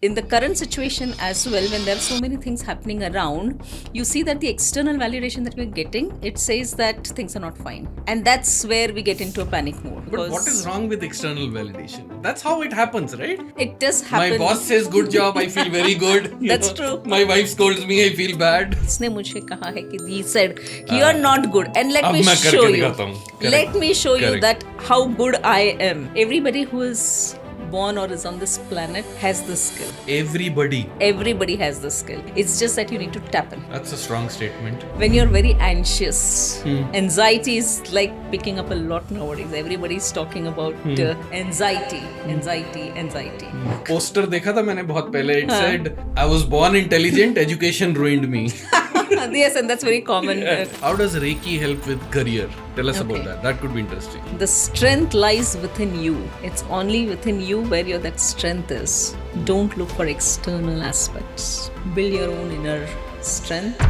in the current situation as well, when there are so many things happening around, you see that the external validation that we're getting, it says that things are not fine. And that's where we get into a panic mode. But what is wrong with external validation? That's how it happens, right? It does happen. My boss says good job, I feel very good. That's true. My wife scolds me, I feel bad. उसने मुझे कहा है कि he said you are not good, and let अब me मैं show करके you. दिखाता हूँ. Correct. Let me show you Correct. that how good I am. Everybody who is born or is on this planet has this skill. Everybody has this skill. It's just that you need to tap in. That's a strong statement. When you're very anxious, anxiety is like picking up a lot nowadays. Everybody's talking about anxiety. Poster देखा था मैंने बहुत पहले. It said, I was born intelligent, education ruined me. Yes, and that's very common. How does Reiki help with career? Tell us about Okay. that. That could be interesting. The strength lies within you. It's only within you where that strength is. Don't look for external aspects. Build your own inner strength.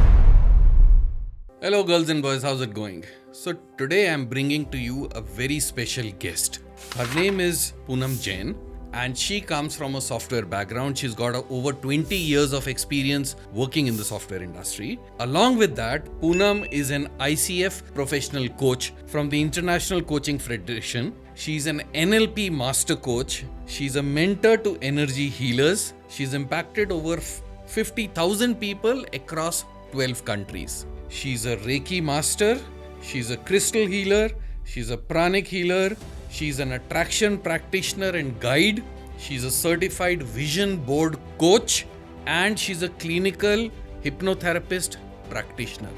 Hello girls and boys, how's it going? So today I'm bringing to you a very special guest. Her name is Poonam Chen and she comes from a software background. She's got over 20 years of experience working in the software industry. Along with that, Poonam is an ICF professional coach from the International Coaching Federation. She's an NLP master coach. She's a mentor to energy healers. She's impacted over 50,000 people across 12 countries. She's a Reiki master. She's a crystal healer. She's a pranic healer. She's an attraction practitioner and guide. She's a certified vision board coach. And she's a clinical hypnotherapist practitioner.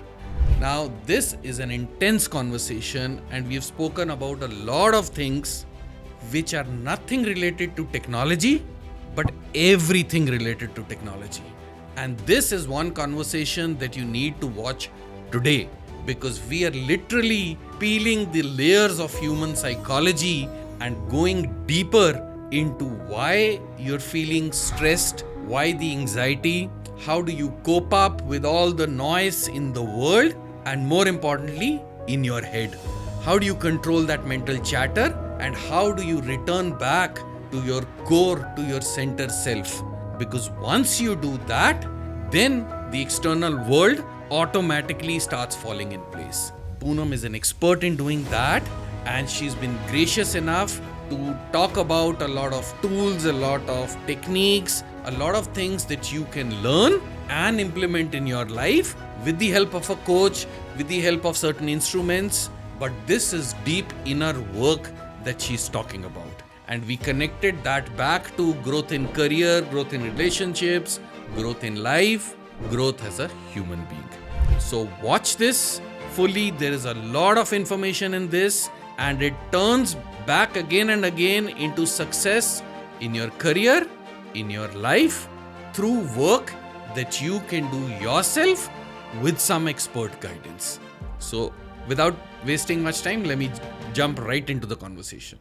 Now, this is an intense conversation and we've spoken about a lot of things which are nothing related to technology, but everything related to technology. And this is one conversation that you need to watch today because we are literally peeling the layers of human psychology and going deeper into why you're feeling stressed, why the anxiety, how do you cope up with all the noise in the world, and more importantly, in your head. How do you control that mental chatter and how do you return back to your core, to your center self? Because once you do that, then the external world automatically starts falling in place. Poonam is an expert in doing that and she's been gracious enough to talk about a lot of tools, a lot of techniques, a lot of things that you can learn and implement in your life with the help of a coach, with the help of certain instruments. But this is deep inner work that she's talking about. And we connected that back to growth in career, growth in relationships, growth in life, growth as a human being. So watch this fully. There is a lot of information in this and it turns back again and again into success in your career, in your life, through work that you can do yourself with some expert guidance. So without wasting much time, let me jump right into the conversation.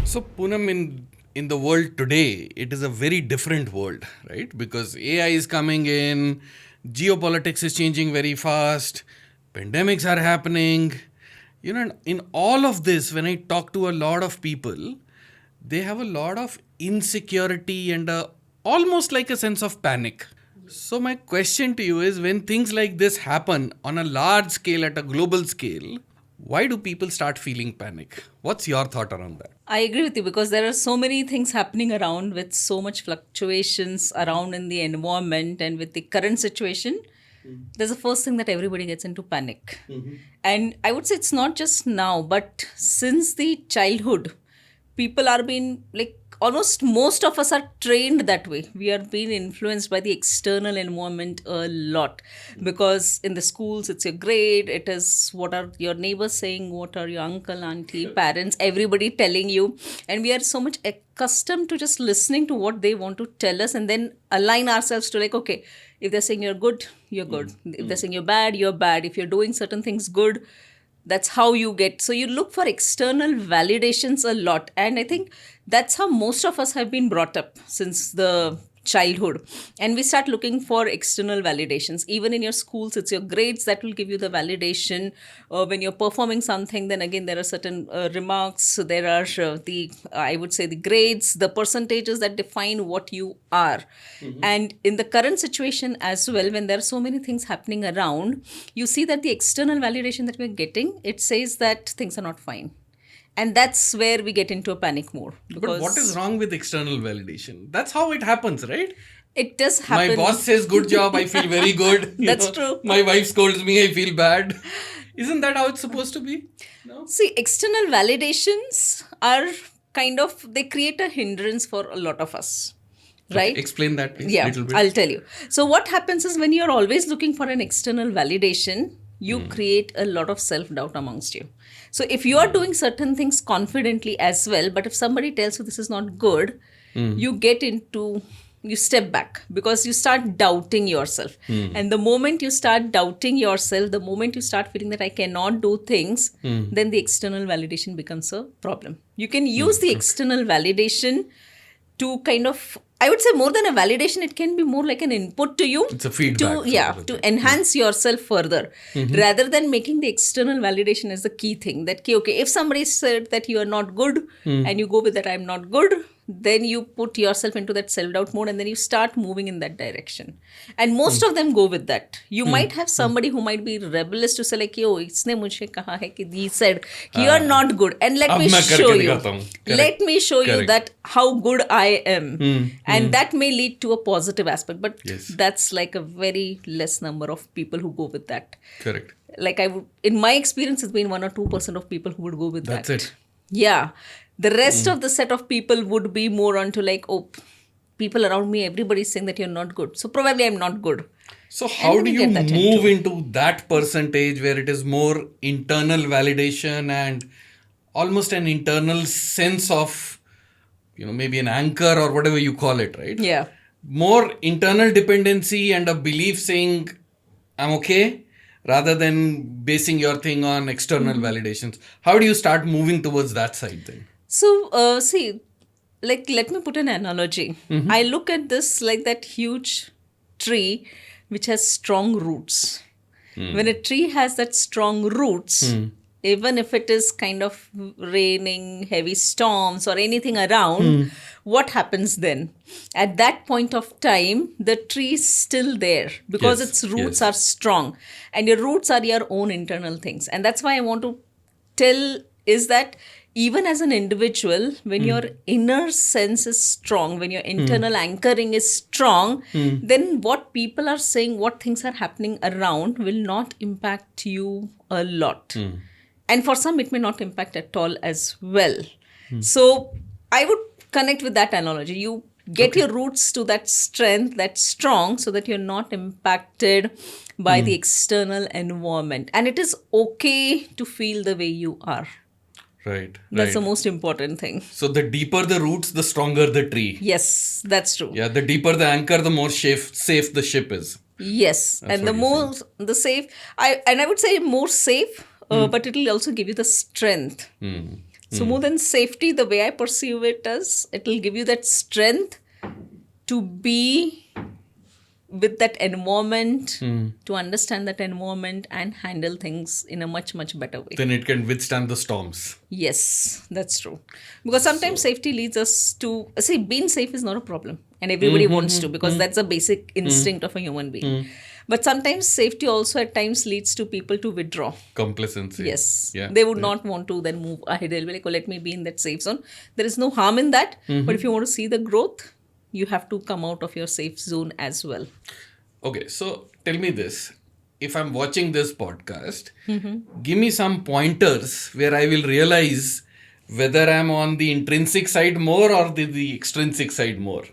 So Poonam, in the world today, it is a very different world, right? Because AI is coming in, geopolitics is changing very fast, pandemics are happening. You know, in all of this, when I talk to a lot of people, they have a lot of insecurity and almost like a sense of panic. So my question to you is, when things like this happen on a large scale, at a global scale, why do people start feeling panic? What's your thought around that? I agree with you because there are so many things happening around with so much fluctuations around in the environment and with the current situation. There's the first thing that everybody gets into panic. And I would say it's not just now, but since the childhood, people are being like, almost most of us are trained that way. We are being influenced by the external environment a lot because in the schools, it's your grade, it is what are your neighbors saying, what are your uncle, auntie, parents, everybody telling you. And we are so much accustomed to just listening to what they want to tell us and then align ourselves to like, okay, if they're saying you're good, you're good. If they're saying you're bad, you're bad. If you're doing certain things good, that's how you get. So you look for external validations a lot. And I think that's how most of us have been brought up since the childhood, and we start looking for external validations. Even in your schools, it's your grades that will give you the validation. When you're performing something, then again there are certain remarks. So there are I would say, the grades, the percentages that define what you are. And in the current situation as well, when there are so many things happening around, you see that the external validation that we're getting, it says that things are not fine. And that's where we get into a panic mode. But what is wrong with external validation? That's how it happens, right? It does happen. My boss says good job, I feel very good. That's true. My wife scolds me, I feel bad. Isn't that how it's supposed to be? No? See, external validations are kind of, they create a hindrance for a lot of us. Right? Okay, explain that, please. Yeah, Little bit. I'll tell you. So what happens is, when you're always looking for an external validation, you create a lot of self-doubt amongst you. So if you are doing certain things confidently as well, but if somebody tells you this is not good, you step back, because you start doubting yourself. And the moment you start doubting yourself, the moment you start feeling that I cannot do things, then the external validation becomes a problem. You can use the external validation to kind of, I would say, more than a validation, it can be more like an input to you. It's a feedback. To enhance yourself further, rather than making the external validation as the key thing. That, okay, if somebody said that you are not good, and you go with that I'm not good, then you put yourself into that self-doubt mode, and then you start moving in that direction. And most of them go with that. You might have somebody who might be rebellious to say like, oh, isne mujhe kaha hai ki, he said you are not good, and let me show you. Let me show you that how good I am. And that may lead to a positive aspect, but that's like a very less number of people who go with that. Correct. Like in my experience, it's been 1 or 2% of people who would go with that. That's it. Yeah. The rest of the set of people would be more onto like, oh, people around me, everybody's saying that you're not good, so probably I'm not good. So how do you move into that percentage where it is more internal validation and almost an internal sense of, maybe an anchor or whatever you call it, right? Yeah. More internal dependency and a belief saying, I'm okay, rather than basing your thing on external validations. How do you start moving towards that side then? So, see, like, let me put an analogy. I look at this like that huge tree which has strong roots. When a tree has that strong roots, even if it is kind of raining, heavy storms or anything around, what happens then? At that point of time, the tree is still there because its roots are strong, and your roots are your own internal things. And that's why I want to tell is that even as an individual, when your inner sense is strong, when your internal anchoring is strong, then what people are saying, what things are happening around will not impact you a lot. And for some, it may not impact at all as well. So I would connect with that analogy. You get your roots to that strength, that strong, so that you're not impacted by the external environment. And it is okay to feel the way you are. Right. That's the most important thing. So the deeper the roots, the stronger the tree. Yes, that's true. Yeah, the deeper the anchor, the more safe the ship is. Yes, that's and the more the safe, I would say more safe, but it will also give you the strength. So more than safety, the way I perceive it is, it will give you that strength to be with that environment, to understand that environment and handle things in a much, much better way. Then it can withstand the storms. Yes, that's true. Because sometimes safety leads us to, see, being safe is not a problem. And everybody wants to, because that's a basic instinct of a human being. But sometimes safety also at times leads to people to withdraw. Complacency. Yes. Yeah. They would not want to then move ahead. They'll be like, oh, let me be in that safe zone. There is no harm in that. But if you want to see the growth, you have to come out of your safe zone as well. Okay, so tell me this. If I'm watching this podcast, give me some pointers where I will realize whether I'm on the intrinsic side more or the extrinsic side more.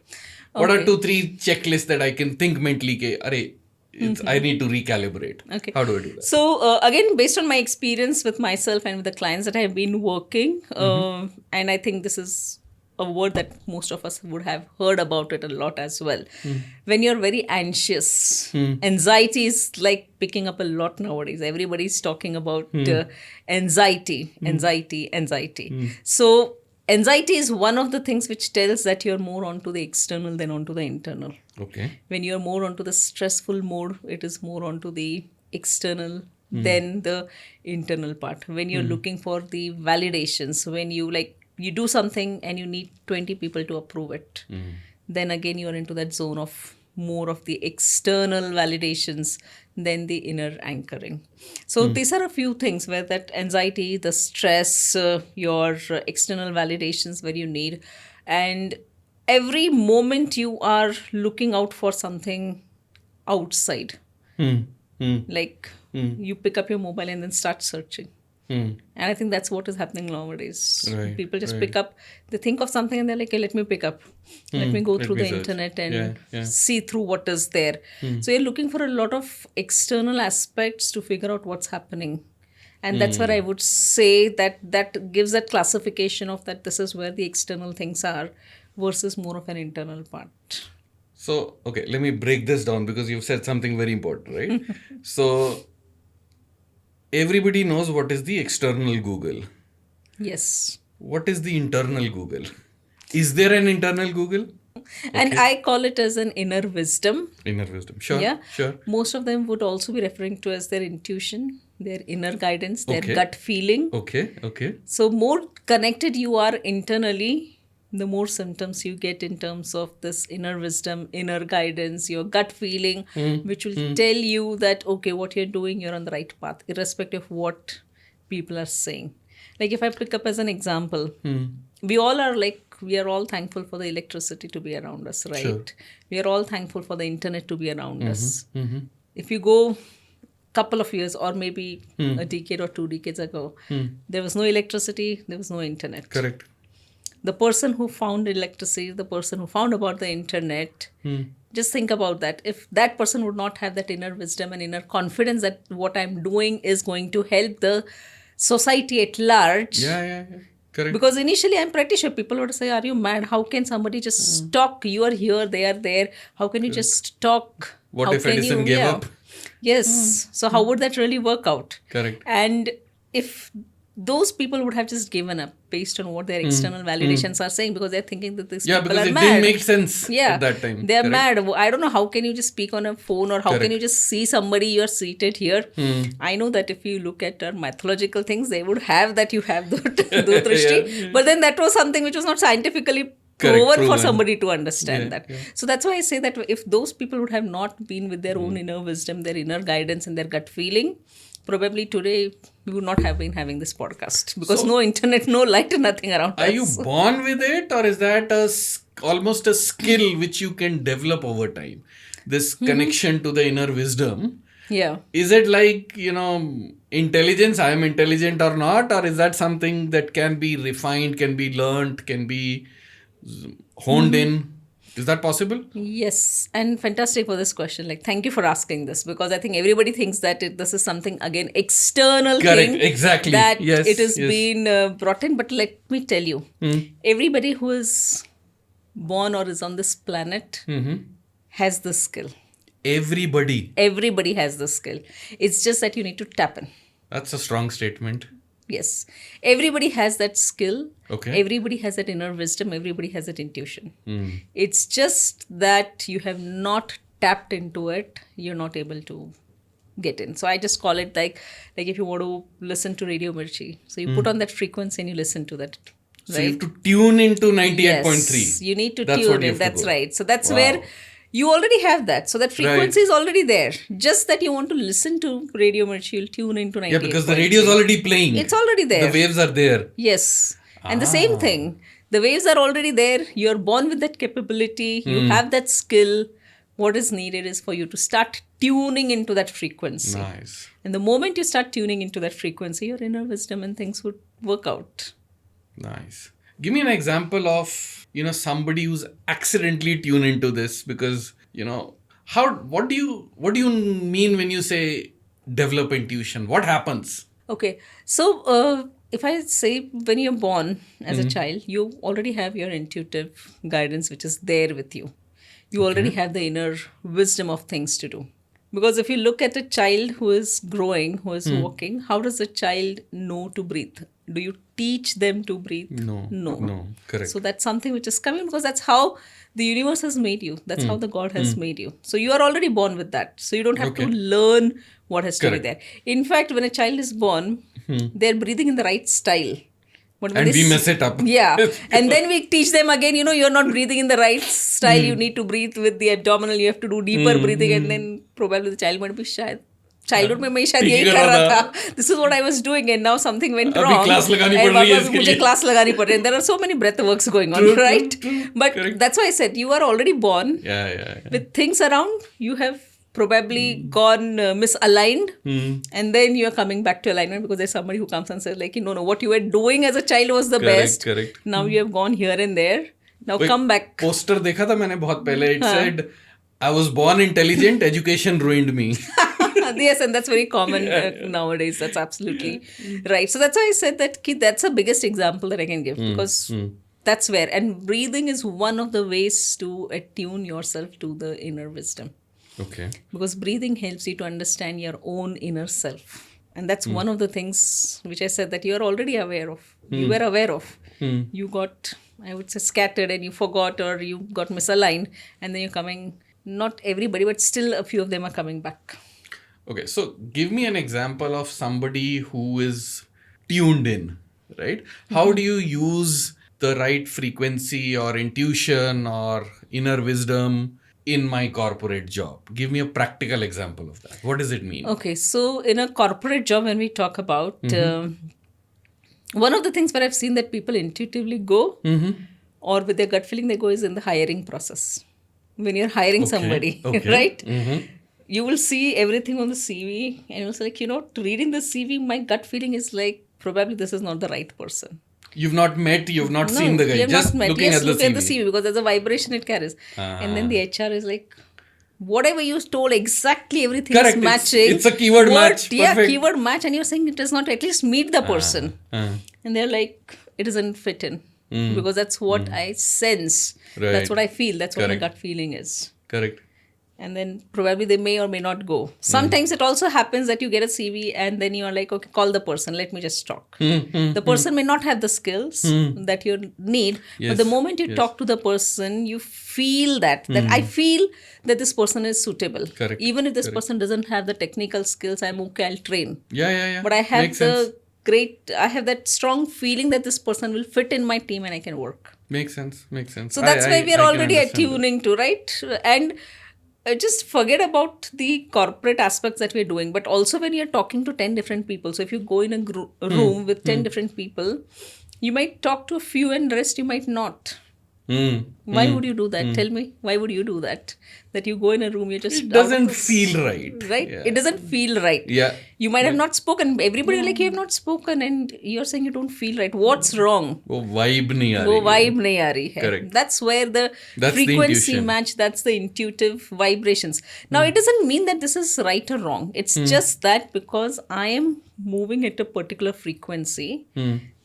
What are 2-3 checklists that I can think mentally, I need to recalibrate. Okay. How do I do that? So again, based on my experience with myself and with the clients that I have been working, and I think this is a word that most of us would have heard about it a lot as well. When you're very anxious, anxiety is like picking up a lot nowadays. Everybody's talking about anxiety. So anxiety is one of the things which tells that you're more onto the external than onto the internal. Okay. When you're more onto the stressful mode, it is more onto the external than the internal part. When you're looking for the validations, when you do something and you need 20 people to approve it, then again you're into that zone of more of the external validations than the inner anchoring. So these are a few things where that anxiety, the stress, your external validations where you need, and every moment you are looking out for something outside. Like you pick up your mobile and then start searching. And I think that's what is happening nowadays. Right, People just right. pick up, they think of something and they're like, hey, let me pick up. Let me go Let through me the search. internet and Yeah. see through what is there. So you're looking for a lot of external aspects to figure out what's happening. And that's where I would say that gives that classification of that this is where the external things are versus more of an internal part. So, okay, let me break this down because you've said something very important, right? So, everybody knows what is the external Google. Yes. What is the internal Google? Is there an internal Google? And Okay. I call it as an inner wisdom. Inner wisdom. Sure. Yeah. Sure. Most of them would also be referring to as their intuition, their inner guidance, their Okay. gut feeling. Okay. Okay. So more connected you are internally, the more symptoms you get in terms of this inner wisdom, inner guidance, your gut feeling, which will tell you that, okay, what you're doing, you're on the right path, irrespective of what people are saying. Like if I pick up as an example, we are all thankful for the electricity to be around us, right? Sure. We are all thankful for the internet to be around us. If you go couple of years or maybe a decade or 2 decades ago, there was no electricity, there was no internet. Correct. The person who found electricity, the person who found about the internet, just think about that. If that person would not have that inner wisdom and inner confidence that what I'm doing is going to help the society at large. Yeah. Correct. Because initially, I'm pretty sure people would say, are you mad? How can somebody just talk? You are here, they are there. How can you just talk? What How if can Edison you, gave yeah. up? Yes. So how would that really work out? Correct. And if those people would have just given up based on what their external validations are saying, because they're thinking that these Yeah, people because are it mad. didn't make sense Yeah, at that time. they're Correct. mad. I don't know how can you just speak on a phone, or how Correct. can you just see somebody, you're seated here. I know that if you look at our mythological things, they would have that you have Durdrashti. But then that was something which was not scientifically proven for somebody to understand that. So that's why I say that if those people would have not been with their own inner wisdom, their inner guidance and their gut feeling, probably today we would not have been having this podcast, because no internet, no light, nothing around Are us. you born with it, or is that almost a skill which you can develop over time? This connection to the inner wisdom. Yeah. Is it like, intelligence, I am intelligent or not? Or is that something that can be refined, can be learned, can be honed in? Is that possible? Yes, and fantastic for this question. Like, thank you for asking this, because I think everybody thinks that this is something, again, external Correct, thing. exactly. That Yes, it has yes. been brought in. But let me tell you, everybody who is born or is on this planet has the skill. Everybody. Everybody has the skill. It's just that you need to tap in. That's a strong statement. Yes. Everybody has that skill. Okay. Everybody has that inner wisdom. Everybody has that intuition. It's just that you have not tapped into it. You're not able to get in. So I just call it like if you want to listen to Radio Mirchi. So you put on that frequency and you listen to that. So you have Right? to tune into 98.3. Yes. You need to That's tune what you in. have to That's go. right. So that's Wow. where you already have that. So that frequency is already there. Just that you want to listen to Radio Mirchi, you'll tune into 98.3. Yeah, because the radio is already playing. It's already there. The waves are there. Yes. And the same thing. The waves are already there. You're born with that capability. You have that skill. What is needed is for you to start tuning into that frequency. Nice. And the moment you start tuning into that frequency, your inner wisdom and things would work out. Nice. Give me an example of, somebody who's accidentally tuned into this, because, what do you mean when you say develop intuition? What happens? Okay. So if I say when you're born as a child, you already have your intuitive guidance, which is there with you. You already have the inner wisdom of things to do. Because if you look at a child who is growing, who is walking, how does a child know to breathe? Do you teach them to breathe? No. Correct. So that's something which is coming because that's how the universe has made you. That's how the God has made you. So you are already born with that. So you don't have to learn what has to be there. In fact, when a child is born, they're breathing in the right style. But when And we mess it up. Yeah. And then we teach them again, you're not breathing in the right style. You need to breathe with the abdominal. You have to do deeper breathing. And then probably the child might be shy. Childhood में मैं शायद यही कर रहा था. This is what I was doing and now something went wrong. अभी class लगानी पड़ रही है इसके लिए. मुझे क्लास लगानी पड़ रही है. There are so many breath works going on, right? But that's why I said you are already born with things around. You have probably gone misaligned and then you are coming back to alignment because there's somebody who comes and says like, no, what you were doing as a child was the best. Correct. Now you have gone here and there. Now come back. Poster देखा था मैंने बहुत पहले. It said, I was born intelligent, education ruined me. Yes, and that's very common nowadays. That's absolutely right. So that's why I said that that's the biggest example that I can give because that's where. And breathing is one of the ways to attune yourself to the inner wisdom. Okay. Because breathing helps you to understand your own inner self. And that's one of the things which I said that you are already aware of. You were aware of. You got, I would say, scattered and you forgot or you got misaligned. And then you're coming, not everybody, but still a few of them are coming back. Okay, so give me an example of somebody who is tuned in, right? How do you use the right frequency or intuition or inner wisdom in my corporate job? Give me a practical example of that. What does it mean? Okay, so in a corporate job, when we talk about, one of the things where I've seen that people intuitively go or with their gut feeling they go is in the hiring process. When you're hiring somebody, right? You will see everything on the CV and you'll say like, reading the CV, my gut feeling is like, probably this is not the right person. You've not met, you've not seen the guy, just looking at the CV. Because there's a vibration it carries. And then the HR is like, whatever you told, exactly everything is matching. It's a keyword match. Yeah, keyword match. And you're saying it does not at least meet the person. And they're like, it doesn't fit in. Because that's what I sense. Right. That's what I feel. That's what my gut feeling is. Correct. And then probably they may or may not go. Sometimes it also happens that you get a CV and then you are like, okay, call the person. Let me just talk. The person may not have the skills that you need. But the moment you talk to the person, you feel that I feel that this person is suitable. Correct. Even if this person doesn't have the technical skills, I'm okay, I'll train. Yeah. But I have I have that strong feeling that this person will fit in my team and I can work. Makes sense. So that's why we are already attuning to, right? And just forget about the corporate aspects that we're doing. But also when you're talking to 10 different people. So if you go in a room with 10 different people, you might talk to a few and the rest you might not. Why would you do that? Tell me. Why would you do that? That you go in a room, you just... It doesn't feel right. Right? Yeah. It doesn't feel right. Yeah. You might have not spoken. Everybody like, you have not spoken and you're saying you don't feel right. What's wrong? वो vibe नहीं आ रही. वो vibe नहीं आ रही है. Correct. That's where the that's frequency the match, that's the intuitive vibrations. Now, it doesn't mean that this is right or wrong. It's just that because I am moving at a particular frequency,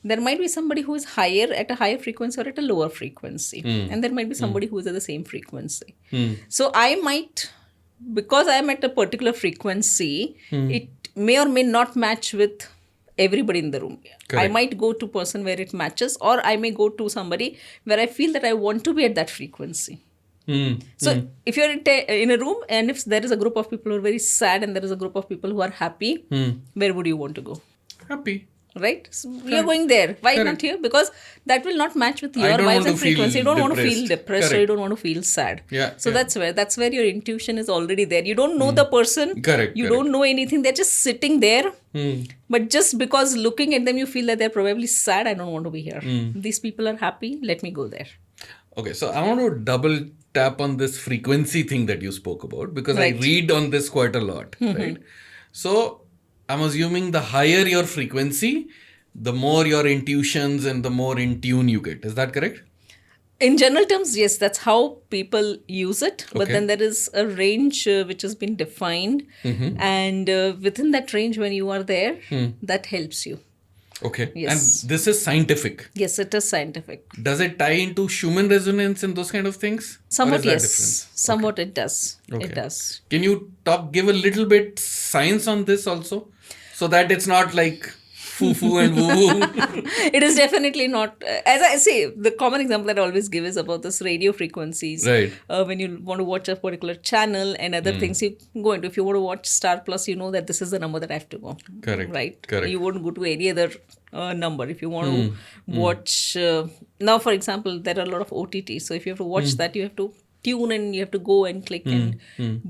there might be somebody who is higher at a higher frequency or at a lower frequency. And there might be somebody who is at the same frequency. So I might, because I am at a particular frequency, it may or may not match with everybody in the room. Correct. I might go to a person where it matches, or I may go to somebody where I feel that I want to be at that frequency. So if you're in a room and if there is a group of people who are very sad and there is a group of people who are happy, where would you want to go? Happy. Right? So you're going there. Why not here? Because that will not match with your vibes and frequency. You don't want to feel depressed or you don't want to feel sad. So that's where your intuition is already there. You don't know the person. You don't know anything. They're just sitting there. But just because looking at them, you feel that they're probably sad. I don't want to be here. These people are happy. Let me go there. Okay, so I want to double tap on this frequency thing that you spoke about because I read on this quite a lot. Right? So I'm assuming the higher your frequency, the more your intuitions and the more in tune you get. Is that correct? In general terms, yes, that's how people use it. But then there is a range which has been defined. And within that range, when you are there, that helps you. Okay. Yes. And this is scientific. Yes, it is scientific. Does it tie into human resonance and those kind of things? Or Somewhat, is that yes. different? Somewhat it does. Okay. It does. Can you give a little bit science on this also? So that it's not like foo-foo and woo-woo. It is definitely not. As I say, the common example that I always give is about this radio frequencies. Right. When you want to watch a particular channel and other things, you go into. If you want to watch Star Plus, you know that this is the number that I have to go. Correct. Right. Correct. You wouldn't go to any other number. If you want to watch, now for example, there are a lot of OTT. So if you have to watch that, you have to tune and you have to go and click and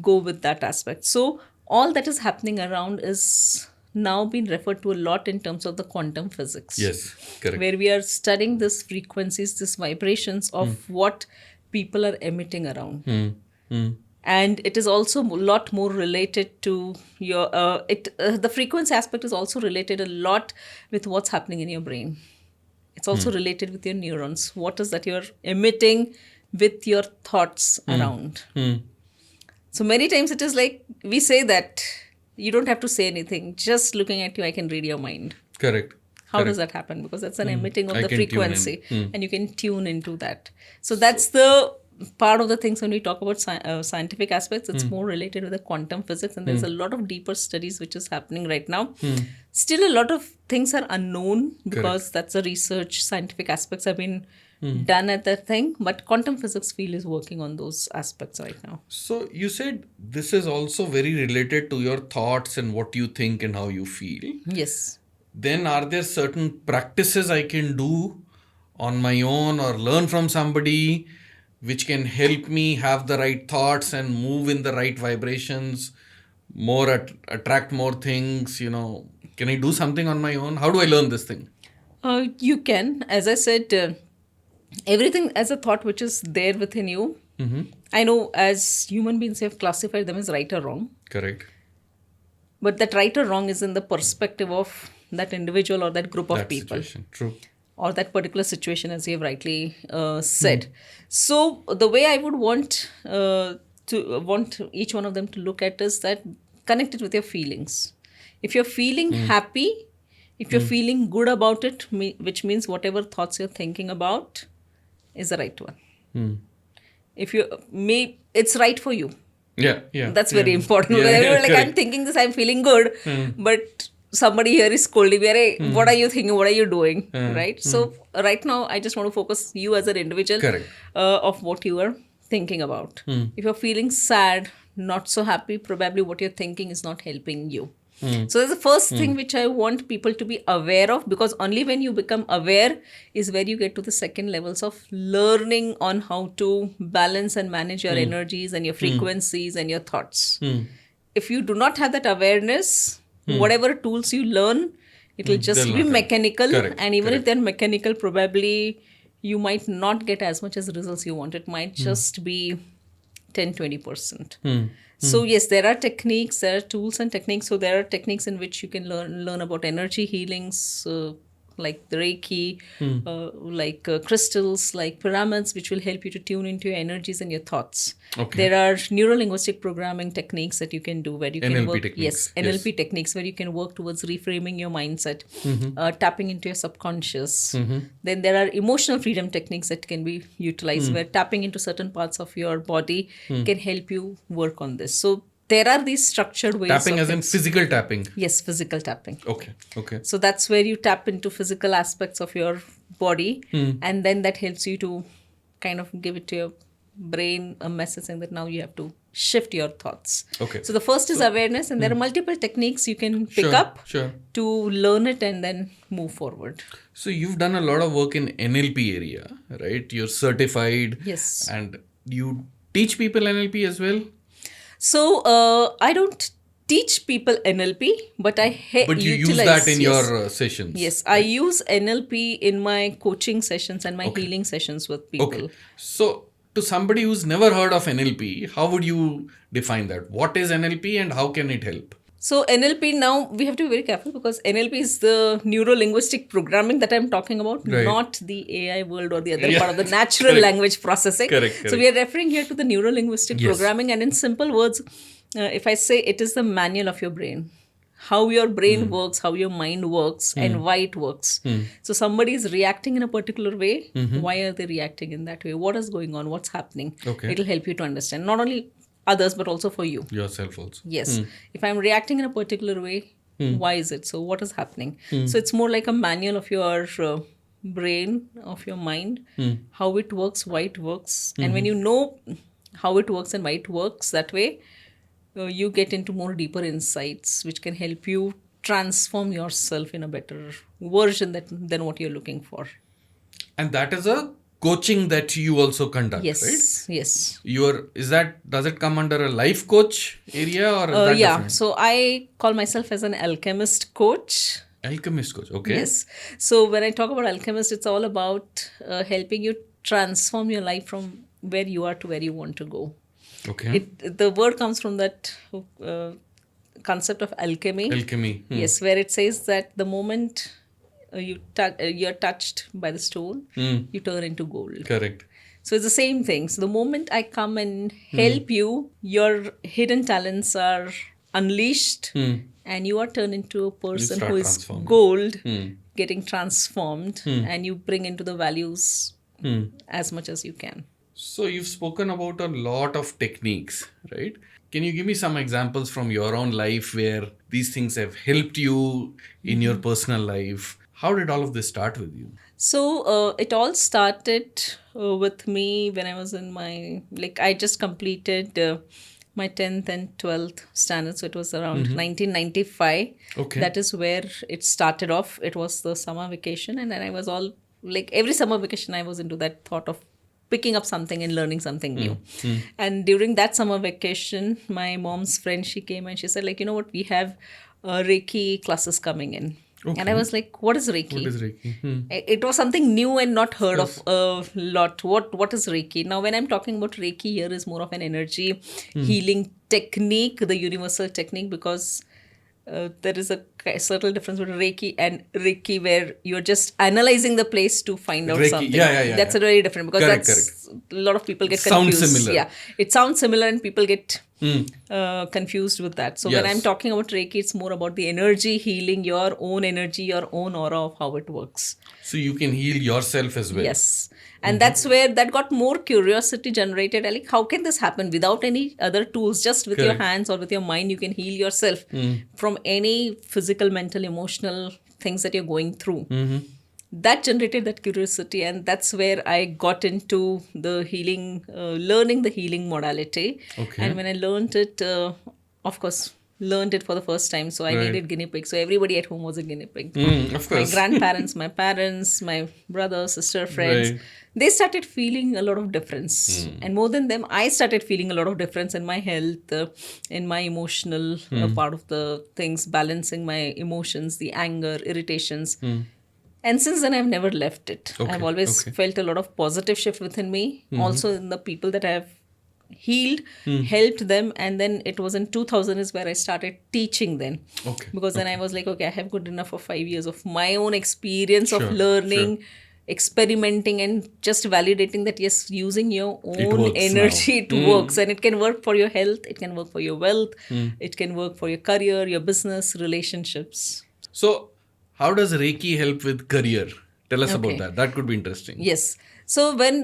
go with that aspect. So all that is happening around is now being referred to a lot in terms of the quantum physics. Yes, correct. Where we are studying these frequencies, these vibrations of what people are emitting around. And it is also a lot more related to your, the frequency aspect is also related a lot with what's happening in your brain. It's also related with your neurons. What is that you're emitting with your thoughts around? So many times it is like, we say that you don't have to say anything. Just looking at you, I can read your mind. Correct. How does that happen? Because that's an emitting of I the can frequency tune in. and you can tune into that. So that's the part of the things when we talk about scientific aspects, it's more related to the quantum physics, and there's a lot of deeper studies which is happening right now. Still a lot of things are unknown because that's the research, scientific aspects have been done at that thing, but quantum physics field is working on those aspects right now. So you said this is also very related to your thoughts and what you think and how you feel. Yes. Then are there certain practices I can do on my own or learn from somebody which can help me have the right thoughts and move in the right vibrations, more attract more things, Can I do something on my own? How do I learn this thing? You can. As I said, everything as a thought which is there within you. I know as human beings, we have classified them as right or wrong. Correct. But that right or wrong is in the perspective of that individual or that group of That people. situation. True. Or that particular situation, as you have rightly said. So the way I would want each one of them to look at is that connect it with your feelings. If you're feeling happy, if you're feeling good about it, which means whatever thoughts you're thinking about is the right one. If it's right for you. Yeah. That's very important. Because everyone like, I'm thinking this, I'm feeling good, but somebody here is scolding me. What are you thinking? What are you doing? Right? So right now, I just want to focus you as an individual of what you are thinking about. If you're feeling sad, not so happy, probably what you're thinking is not helping you. So that's the first thing which I want people to be aware of, because only when you become aware is where you get to the second levels of learning on how to balance and manage your energies and your frequencies and your thoughts. If you do not have that awareness, whatever tools you learn, it will just be mechanical. And even if they're mechanical, probably you might not get as much as results you want. It might just be 10-20%. So yes, there are techniques, there are tools and techniques. So there are techniques in which you can learn about energy healings, like the Reiki, like crystals, like pyramids, which will help you to tune into your energies and your thoughts. There are neuro-linguistic programming techniques that you can do where you can NLP work. techniques. Yes, NLP techniques where you can work towards reframing your mindset, tapping into your subconscious. Then there are emotional freedom techniques that can be utilized where tapping into certain parts of your body can help you work on this. So there are these structured ways. Tapping as in physical tapping? Yes, physical tapping. Okay. So that's where you tap into physical aspects of your body, and then that helps you to kind of give it to your brain a message saying that now you have to shift your thoughts. So the first is awareness, and there are multiple techniques you can pick up to learn it and then move forward. So you've done a lot of work in NLP area, right? You're certified. Yes. And you teach people NLP as well? So I don't teach people NLP, but I But you use that in your sessions. Yes, I use NLP in my coaching sessions and my healing sessions with people. So to somebody who's never heard of NLP, how would you define that? What is NLP and how can it help? So NLP, now we have to be very careful because NLP is the neuro-linguistic programming that I'm talking about, not the AI world or the other part of the natural language processing. So we are referring here to the neuro-linguistic programming, and in simple words, if I say it is the manual of your brain, how your brain works, how your mind works, and why it works. So somebody is reacting in a particular way. Why are they reacting in that way? What is going on? What's happening? Okay. It'll help you to understand not only others but also for you. Yourself also. Yes. If I'm reacting in a particular way, why is it? So what is happening? So it's more like a manual of your brain, of your mind, how it works, why it works. And when you know how it works and why it works that way, you get into more deeper insights which can help you transform yourself in a better version than what you're looking for. And that is a coaching that you also conduct, Yes. right? Yes. Does it come under a life coach area or is that Yeah. different? So I call myself as an alchemist coach. Alchemist coach, okay. Yes. So when I talk about alchemist, it's all about helping you transform your life from where you are to where you want to go. Okay. The word comes from that concept of alchemy. Alchemy. Yes, where it says that the moment you're touched by the stone, you turn into gold. Correct. So it's the same thing. So the moment I come and help you, your hidden talents are unleashed and you are turned into a person start who is transforming. gold, getting transformed, and you bring into the values as much as you can. So you've spoken about a lot of techniques, right? Can you give me some examples from your own life where these things have helped you in your personal life? How did all of this start with you? So it all started with me when I was in I just completed my 10th and 12th standard. So it was around 1995. Okay. That is where it started off. It was the summer vacation. And then I was all every summer vacation, I was into that thought of picking up something and learning something new. And during that summer vacation, my mom's friend, she came and she said, you know what, we have Reiki classes coming in. Okay. And I was like, what is Reiki? What is Reiki? It was something new and not heard of a lot. What is Reiki? Now, when I'm talking about Reiki, here is more of an energy healing technique, the universal technique, because there is a subtle difference between Reiki and Reiki, where you're just analyzing the place to find out Reiki, something. yeah. That's a very different, because Correct. a lot of people get Sounds confused. similar. Yeah, it sounds similar and people get confused with that. So when Yes. I'm talking about Reiki, it's more about the energy healing, your own energy, your own aura of how it works. So you can heal yourself as well. Yes. And that's where that got more curiosity generated. How can this happen without any other tools? Just with your Correct. hands or with your mind, you can heal yourself from any physical, mental, emotional things that you're going through. That generated that curiosity, and that's where I got into the healing, learning the healing modality. Okay. And when I learned it, of course, learned it for the first time. So I Right. needed guinea pig. So everybody at home was a guinea pig. Of My course. grandparents, my parents, my brother, sister, friends, Right. they started feeling a lot of difference. And more than them, I started feeling a lot of difference in my health, in my emotional part of the things, balancing my emotions, the anger, irritations. And since then, I've never left it. Okay, I've always okay. felt a lot of positive shift within me. Also in the people that I've healed, helped them. And then it was in 2000 is where I started teaching then. Okay. Because then I was like, okay, I have good enough for 5 years of my own experience Sure, of learning, experimenting, and just validating that, yes, using your own works energy, now. it works. And it can work for your health, it can work for your wealth, it can work for your career, your business, relationships. So how does Reiki help with career? Tell us about Okay. that. That could be interesting. Yes. So when,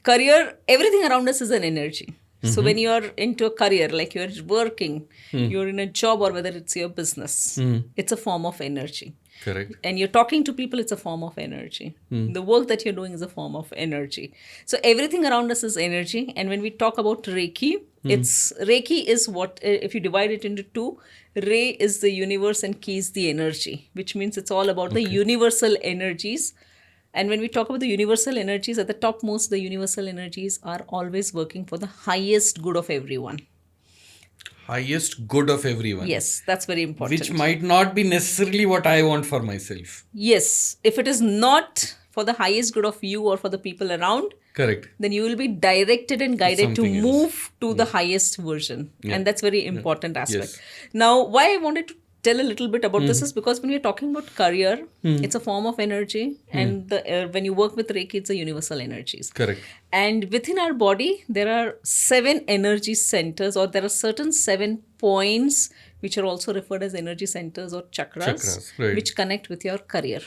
career, everything around us is an energy. So when you're into a career, like you're working, you're in a job, or whether it's your business, it's a form of energy. Correct. And you're talking to people, it's a form of energy. The work that you're doing is a form of energy. So everything around us is energy. And when we talk about Reiki, Reiki is what, if you divide it into two, Re is the universe and Ki is the energy, which means it's all about the universal energies. And when we talk about the universal energies, at the topmost, the universal energies are always working for the highest good of everyone. Highest good of everyone. Yes, that's very important. Which might not be necessarily what I want for myself. Yes, if it is not for the highest good of you or for the people around, Correct. then you will be directed and guided to something else. move to the highest version. Yeah. And that's very important aspect. Yes. Now, why I wanted to tell a little bit about this is because when we're talking about career, it's a form of energy. And when you work with Reiki, it's a universal energies. Correct. And within our body, there are 7 energy centers, or there are certain 7 points which are also referred as energy centers or chakras, Chakras, right. which connect with your career.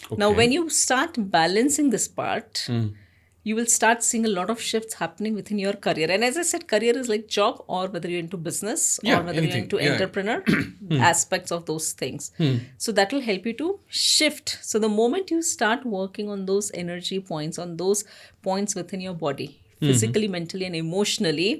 Okay. Now, when you start balancing this part, you will start seeing a lot of shifts happening within your career. And as I said, career is like job, or whether you're into business, Yeah, or whether anything. you're into Yeah. entrepreneur, aspects of those things. So that will help you to shift. So the moment you start working on those energy points, on those points within your body, physically, mentally, and emotionally,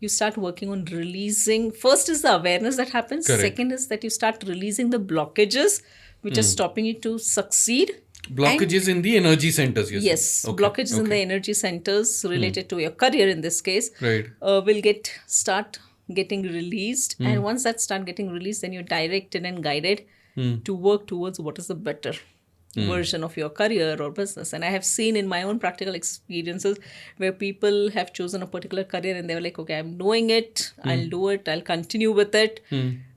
you start working on releasing. First is the awareness that happens. Correct. Second is that you start releasing the blockages which are stopping you to succeed. Blockages in the energy centers, you Yes, said. Okay. blockages in the energy centers related to your career in this case Right. will start getting released. And once that start getting released, then you're directed and guided to work towards what is the better version of your career or business. And I have seen in my own practical experiences where people have chosen a particular career and they were like, okay, I'm doing it, I'll do it, I'll continue with it.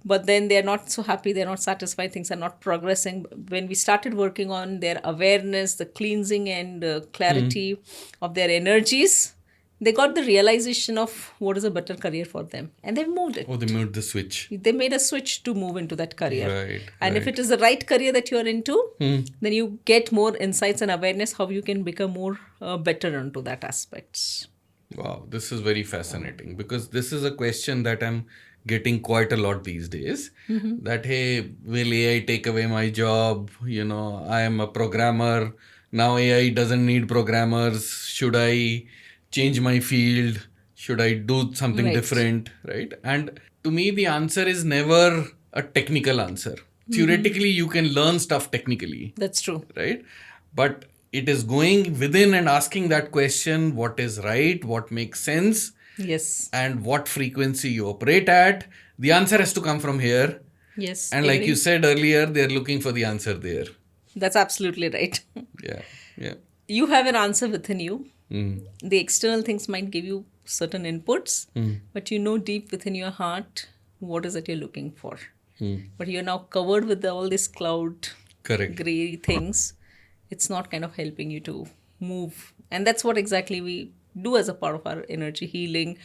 But then they're not so happy, they're not satisfied, things are not progressing. When we started working on their awareness, the cleansing and clarity of their energies, they got the realization of what is a better career for them. And they've moved it. Oh, they moved the switch. They made a switch to move into that career. Right. And if it is the right career that you're into, then you get more insights and awareness how you can become more better into that aspects. Wow, this is very fascinating because this is a question that I'm getting quite a lot these days. That, hey, will AI take away my job? You know, I am a programmer. Now AI doesn't need programmers. Should I change my field? Should I do something Right. different? Right. And to me, the answer is never a technical answer. Theoretically, you can learn stuff technically. That's true. Right? But it is going within and asking that question, what is right, what makes sense, Yes. and what frequency you operate at. The answer has to come from here. Yes. And like you said earlier, they're looking for the answer there. That's absolutely right. Yeah, yeah. You have an answer within you. Mm. The external things might give you certain inputs, but you know deep within your heart what is it you're looking for. But you're now covered with all this cloud, Correct. gray things. It's not kind of helping you to move. And that's what exactly we do as a part of our energy healing,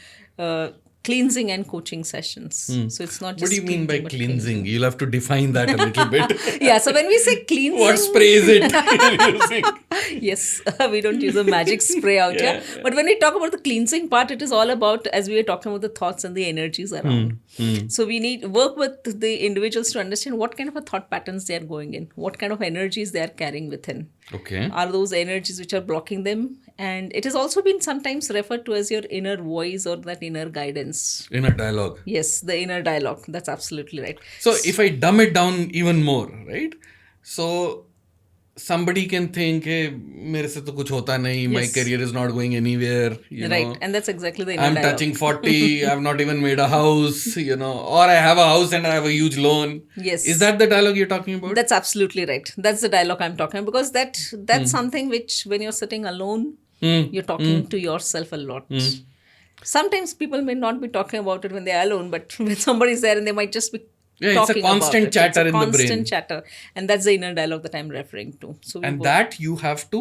cleansing and coaching sessions. So it's not just What do you mean by but cleansing? You'll have to define that a little bit. Yeah, so when we say cleansing, What spray is it you're using? yes, we don't use a magic spray out here. But when we talk about the cleansing part, it is all about, as we were talking about, the thoughts and the energies around. So we need work with the individuals to understand what kind of a thought patterns they are going in, what kind of energies they are carrying within. Okay. Are those energies which are blocking them? And it has also been sometimes referred to as your inner voice or that inner guidance. Inner dialogue. Yes, the inner dialogue. That's absolutely right. So if I dumb it down even more, right? So somebody can think, hey, mere se to kuch hota nahi, my Yes. career is not going anywhere, you Right. know. And that's exactly the inner I'm dialogue. touching 40, I've not even made a house, you know, or I have a house and I have a huge loan. Yes. Is that the dialogue you're talking about? That's absolutely right. That's the dialogue I'm talking about, because that's something which when you're sitting alone, you're talking to yourself a lot. Sometimes people may not be talking about it when they're alone, but when somebody's there and they might just be Yeah, it's a talking about constant it. chatter It's a in the brain. constant chatter. And that's the inner dialogue that I'm referring to. So we And work- that you have to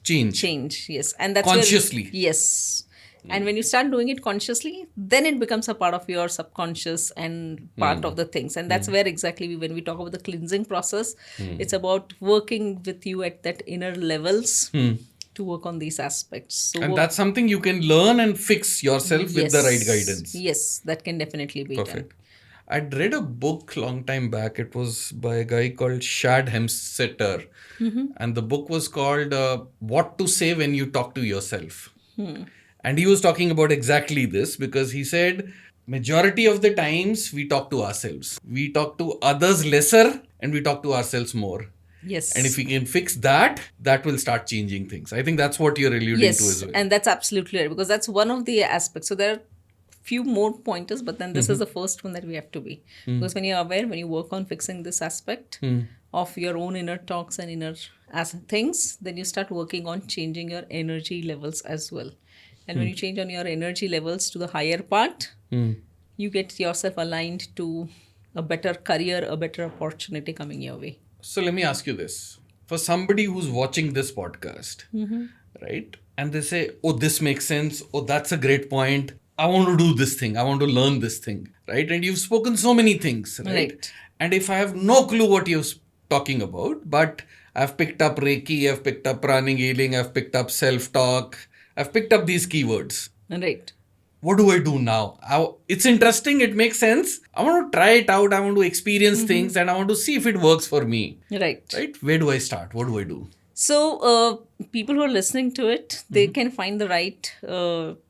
change. change, yes. And that's Consciously. where, yes. And when you start doing it consciously, then it becomes a part of your subconscious and part of the things. And that's where exactly when we talk about the cleansing process, it's about working with you at that inner levels to work on these aspects. So And that's something you can learn and fix yourself with the right guidance. Yes, that can definitely be Perfect. I'd read a book long time back. It was by a guy called Shad Hemsetter. And the book was called What to Say When You Talk to Yourself. And he was talking about exactly this because he said, majority of the times we talk to ourselves. We talk to others lesser and we talk to ourselves more. done. Yes. And if we can fix that, that will start changing things. I think that's what you're alluding to as well. And that's absolutely right, because that's one of the aspects. So there are few more pointers, but then this is the first one that we have to be. Because when you're aware, when you work on fixing this aspect of your own inner talks and inner things, then you start working on changing your energy levels as well. And when you change on your energy levels to the higher part, you get yourself aligned to a better career, a better opportunity coming your way. So let me ask you this. For somebody who's watching this podcast, right? And they say, oh, this makes sense. Oh, that's a great point. I want to do this thing. I want to learn this thing, right? And you've spoken so many things, right? Right. And if I have no clue what you're talking about, but I've picked up Reiki, I've picked up pranic healing, I've picked up self-talk, I've picked up these keywords. Right. What do I do now? It's interesting. It makes sense. I want to try it out. I want to experience things and I want to see if it works for me. Right. Right? Where do I start? What do I do? So, people who are listening to it, they can find the right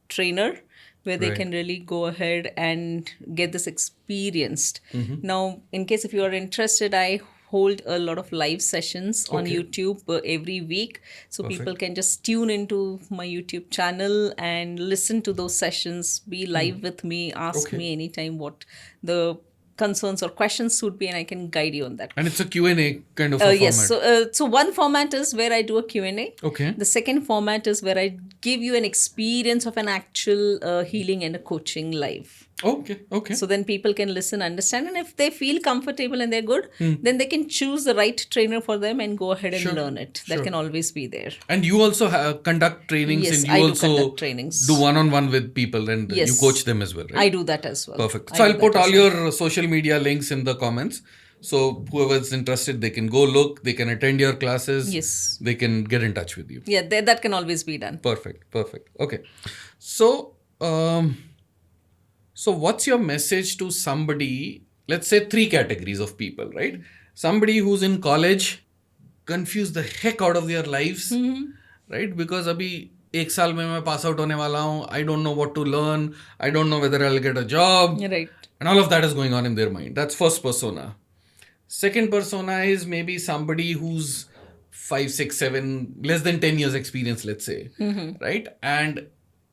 trainer where they Right. can really go ahead and get this experienced. Now, in case if you are interested, I hold a lot of live sessions on Okay. YouTube every week. So Perfect. people can just tune into my YouTube channel and listen to those sessions, be live with me, ask Okay. me anytime what the concerns or questions would be, and I can guide you on that. And it's a Q&A kind of a Yes. format. So one format is where I do a Q&A. Okay. The second format is where I give you an experience of an actual healing and a coaching live. Okay. Okay. So then people can listen, understand, and if they feel comfortable and they're good, then they can choose the right trainer for them and go ahead and Sure. learn it. That Sure. can always be there. And you also conduct trainings Yes, and you I do also conduct trainings. do one-on-one with people and you Yes. coach them as well, right? I do that as well. Perfect. I So do I'll put that all as well. your social media links in the comments. So whoever's interested, they can go look, they can attend your classes. Yes. They can get in touch with you. Yeah, that can always be done. Perfect. Perfect. Okay. So, so what's your message to somebody, let's say 3 categories of people, right? Somebody who's in college, confuse the heck out of their lives, right? Because abhi ek saal mein main pass out hone wala hu, I don't know what to learn, I don't know whether I'll get a job, Right. and all of that is going on in their mind. That's first persona. Second persona is maybe somebody who's 5, 6, 7, less than 10 years experience, let's say, right? And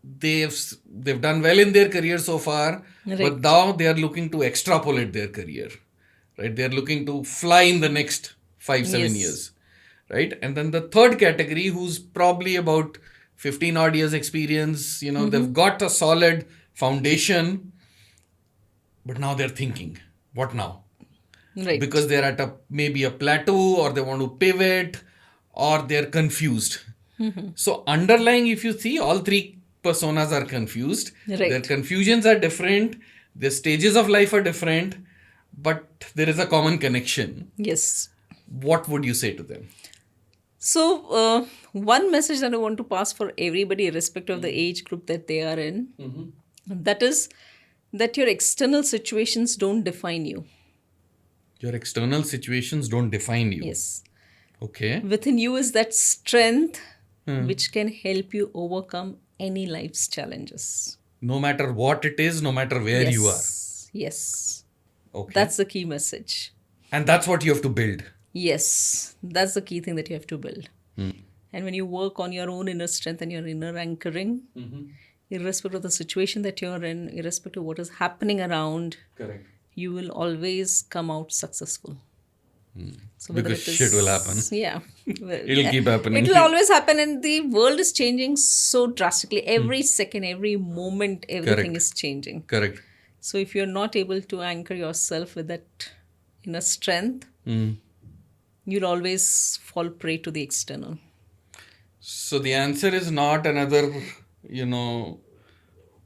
they've done well in their career so far, but now they are looking to extrapolate their career, right? They are looking to fly in the next 5, 7 Yes. years, right? And then the third category, who's probably about 15 odd years experience, they've got a solid foundation, but now they're thinking, what now? Right. Because they're at maybe a plateau, or they want to pivot, or they're confused. So underlying, if you see, all 3 personas are confused. Right. Their confusions are different, their stages of life are different, but there is a common connection. Yes. What would you say to them? So, one message that I want to pass for everybody, irrespective of the age group that they are in, that is that your external situations don't define you. Your external situations don't define you. Yes. Okay. Within you is that strength which can help you overcome any life's challenges. No matter what it is, no matter where you are. Yes. Okay. That's the key message. And that's what you have to build. Yes. That's the key thing that you have to build. And when you work on your own inner strength and your inner anchoring, irrespective of the situation that you're in, irrespective of what is happening around, Correct. you will always come out successful. So whether Because it is- shit will happen. Yeah. It'll keep happening. It will always happen, and the world is changing so drastically. Every second, every moment, everything Correct. is changing. Correct. So if you're not able to anchor yourself with that inner strength, you'll always fall prey to the external. So the answer is not another,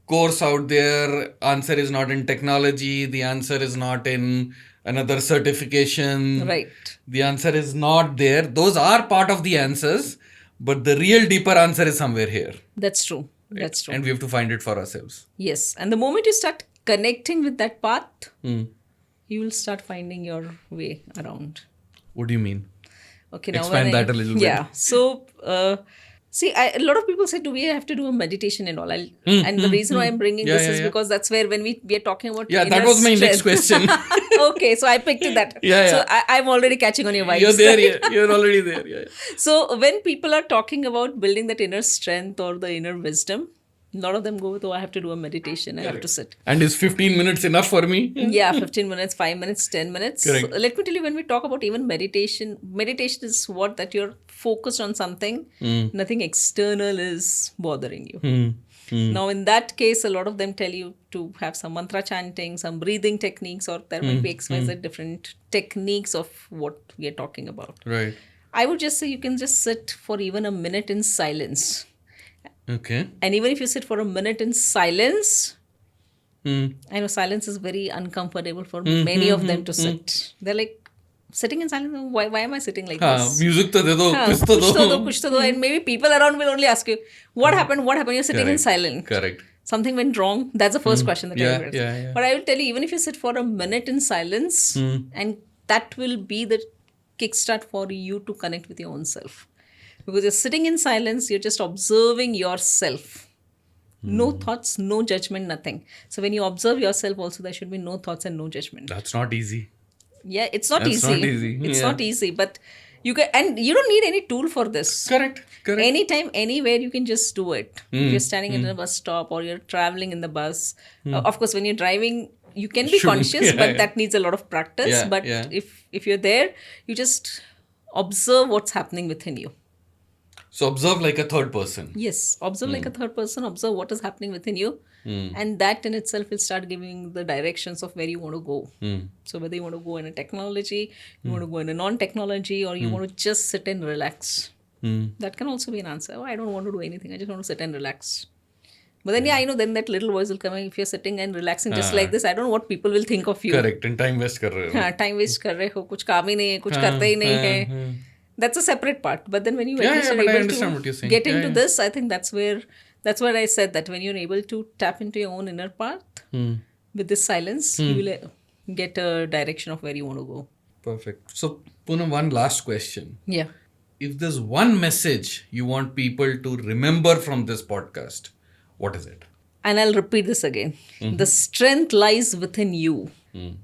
course out there. Answer is not in technology. The answer is not in another certification. Right. The answer is not there. Those are part of the answers, but the real deeper answer is somewhere here. That's true. That's true. And we have to find it for ourselves. Yes. And the moment you start connecting with that path, you will start finding your way around. What do you mean? Okay, now Expand that a little bit. Yeah. So, see, a lot of people say, do we have to do a meditation and all? And the reason why I'm bringing Yeah, this yeah, is yeah. because that's where when we are talking about Yeah, that inner was my next strength. question. Okay, so I picked that. Yeah, So yeah. I'm already catching on your vibes. You're there. You're already there. Yeah. So when people are talking about building that inner strength or the inner wisdom, a lot of them go with, oh, I have to do a meditation. I have to sit. And is 15 minutes enough for me? Yeah, 15 minutes, 5 minutes, 10 minutes. Correct. So let me tell you, when we talk about even meditation is what that you're focused on something. Nothing external is bothering you. Now, in that case, a lot of them tell you to have some mantra chanting, some breathing techniques, or there might be XYZ different techniques of what we are talking about. Right. I would just say you can just sit for even a minute in silence. Okay. And even if you sit for a minute in silence, I know silence is very uncomfortable for many of them to sit. They're like sitting in silence. Why am I sitting like this? Music to de do, kuch to Kuch to do. And maybe people around will only ask you, what happened? What happened? You're sitting in silence. Correct. Something went wrong. That's the first question that I will ask. Yeah. But I will tell you, even if you sit for a minute in silence, and that will be the kickstart for you to connect with your own self. Because you're sitting in silence, you're just observing yourself. No thoughts, no judgment, nothing. So when you observe yourself also, there should be no thoughts and no judgment. That's not easy. Yeah, it's not That's easy. not easy. It's Yeah. not easy, but you can, and you don't need any tool for this. Correct. Anytime, anywhere, you can just do it. If you're standing in a bus stop or you're traveling in the bus, of course, when you're driving, you can be conscious, but that needs a lot of practice. Yeah, But yeah. if you're there, you just observe what's happening within you. So observe like a third person. Yes, observe like a third person, observe what is happening within you. And that in itself will start giving the directions of where you want to go. So whether you want to go in a technology, you want to go in a non-technology, or you want to just sit and relax. That can also be an answer. Oh, I don't want to do anything. I just want to sit and relax. But then, I know then that little voice will come in. If you're sitting and relaxing just like this, I don't know what people will think of you. Correct. And time waste kar rahe ho. हाँ, time waste कर रहे हो, कुछ काम ही नहीं है, कुछ करते ही नहीं है. That's a separate part. But then when you at least are but I able understand what you're to saying. get Yeah, into yeah. this, I think that's what I said, that when you're able to tap into your own inner path with this silence, you will get a direction of where you want to go. Perfect. So, Poonam, one last question. Yeah. If there's one message you want people to remember from this podcast, what is it? And I'll repeat this again. The strength lies within you.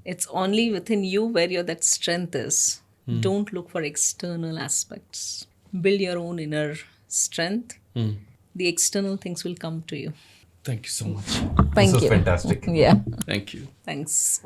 It's only within you where that strength is. Don't look for external aspects. Build your own inner strength. The external things will come to you. Thank you so much. Thank This was you. fantastic. Yeah. Thank you. Thanks.